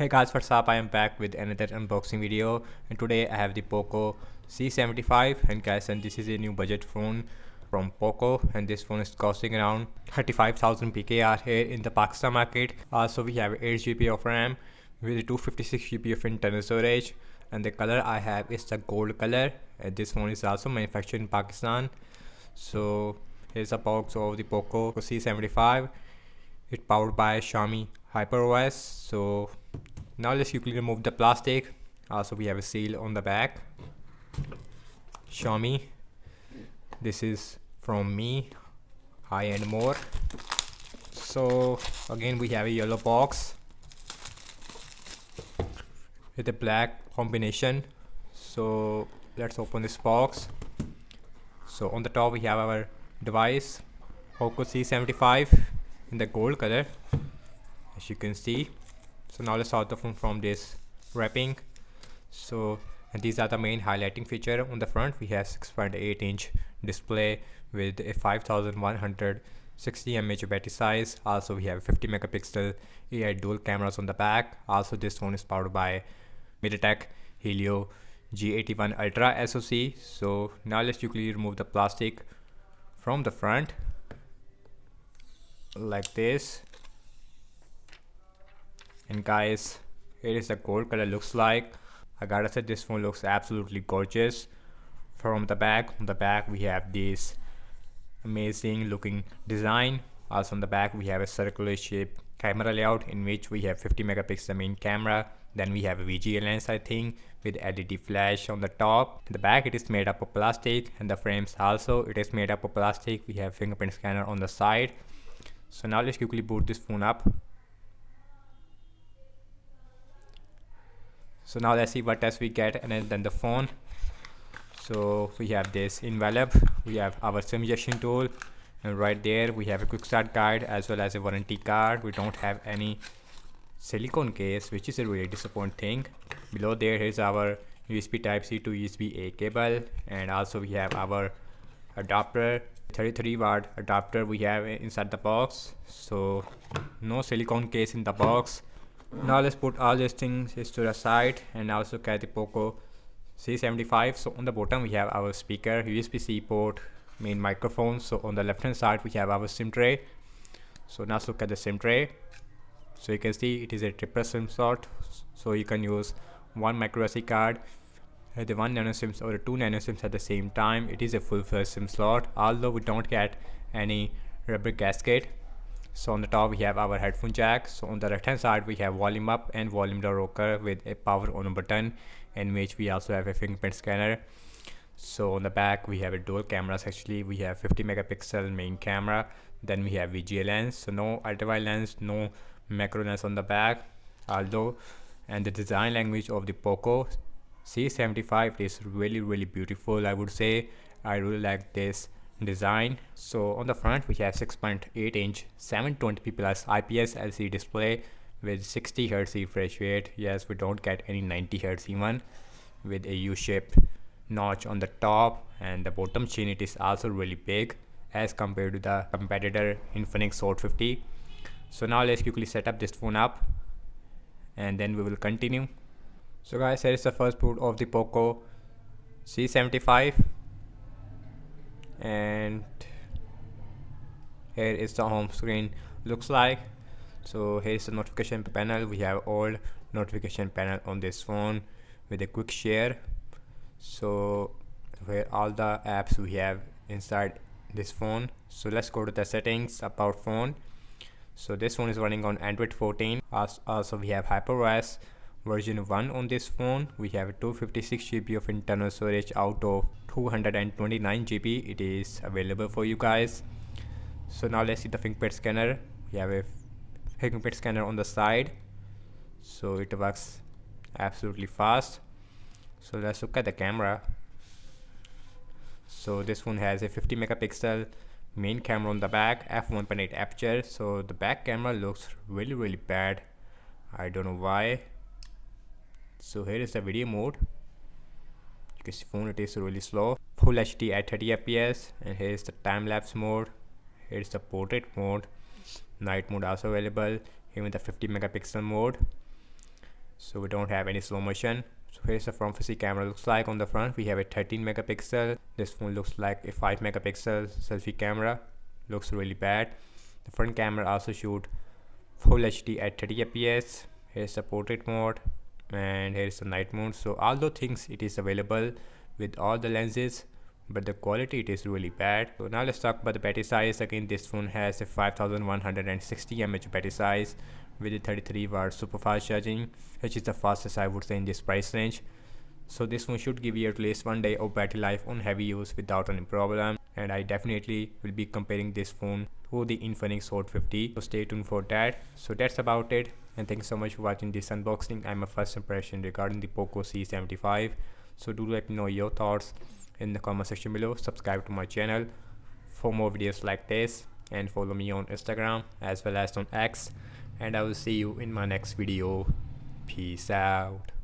Hey guys, what's up? I am back with another unboxing video, and today I have the Poco C75. And guys, this is a new budget phone from Poco, and this phone is costing around 35,000 PKR here in the Pakistan market. Also we have 8 GB of RAM with 256 GB of internal storage, and the color I have is the gold color, and this phone is also manufactured in Pakistan. So here's a box of the Poco C75. It's powered by Xiaomi HyperOS. So now let's quickly remove the plastic. Also we have a seal on the back. Xiaomi. This is from me. High and more. So again we have a yellow box with a black combination. So let's open this box. So on the top we have our device, Poco C75 in the gold color, as you can see. So now let's start the phone from this wrapping. So and these are the main highlighting feature. On the front we have 6.8-inch display with a 5160 mAh battery size. Also we have 50 megapixel AI dual cameras on the back. Also this phone is powered by MediaTek Helio G81 Ultra SoC. So now let's quickly remove the plastic from the front like this. And guys, here is the gold color looks like. I gotta say this phone looks absolutely gorgeous. From the back, on the back we have this amazing looking design. Also on the back we have a circular shape camera layout in which we have 50 megapixel main camera. Then we have a VGA lens, I think, with LED flash on the top. In the back it is made up of plastic, and the frames also it is made up of plastic. We have fingerprint scanner on the side. So now let's quickly boot this phone up. So now let's see what test we get and then the phone. So we have this envelope, we have our SIM injection tool, and right there we have a quick start guide as well as a warranty card. We don't have any silicone case, which is a really disappointing thing. Below there is our USB type C to USB A cable, and also we have our adapter, 33-watt adapter we have inside the box. So no silicone case in the box. Now let's put all these things to the side and also carry the Poco C75. So on the bottom we have our speaker, USB-C port, main microphone. So on the left hand side we have our SIM tray. So now let's look at the SIM tray. So you can see it is a triple SIM slot. So you can use one micro SD card, the 1 nano SIMs or 2 nano SIMs at the same time. It is a full-fledged SIM slot, although we don't get any rubber gasket. So on the top we have our headphone jack. So on the right hand side we have volume up and volume down rocker with a power on button, in which we also have a fingerprint scanner. So on the back we have a dual cameras. Actually we have 50 megapixel main camera, then we have VGA lens. So no ultrawide lens, no macro lens on the back, although. And the design language of the Poco C75 is really beautiful, I would say. I really like this design. So on the front we have 6.8-inch 720p plus IPS LCD display with 60 Hz refresh rate. Yes, we don't get any 90 Hz even, with a U-shaped notch on the top, and the bottom chin it is also really big as compared to the competitor Infinix Hot 50. So now let's quickly set up this phone up and then we will continue. So guys, here is the first boot of the Poco C75, and here is the home screen looks like. So here is the notification panel. We have all notification panel on this phone with a quick share. So where all the apps we have inside this phone. So let's go to the settings, about phone. So this phone is running on Android 14. Also we have HyperOS version 1 on this phone. We have 256 GB of internal storage out of 229 GB. It is available for you guys. So now let's see the fingerprint scanner. We have a fingerprint scanner on the side, so it works absolutely fast. So let's look at the camera. So this phone has a 50 megapixel main camera on the back, f1.8 aperture. So the back camera looks really bad, I don't know why. So here is the video mode. You can see phone it is really slow. Full HD at 30 fps, and here is the time-lapse mode. Here is the portrait mode, night mode also available, even the 50 megapixel mode. so we don't have any slow motion. So here's the front facing camera looks like. On the front we have a 13 megapixel. This phone looks like a 5 megapixel selfie camera. Looks really bad. The front camera also shoot full HD at 30 fps. Here's the portrait mode and here's the night mode. So all those things it is available with all the lenses, but the quality it is really bad. So now let's talk about the battery size. Again, this phone has a 5160 mAh battery size with a 33 watt super fast charging, which is the fastest I would say in this price range. So this phone should give you at least 1 day of battery life on heavy use without any problem, and I definitely will be comparing this phone to the Infinix Hot 50, so stay tuned for that. So that's about it, and thanks so much for watching this unboxing. I'm a first impression regarding the Poco C75. So do let me know your thoughts in the comment section below. Subscribe to my channel for more videos like this, and follow me on Instagram as well as on X, and I will see you in my next video. Peace out.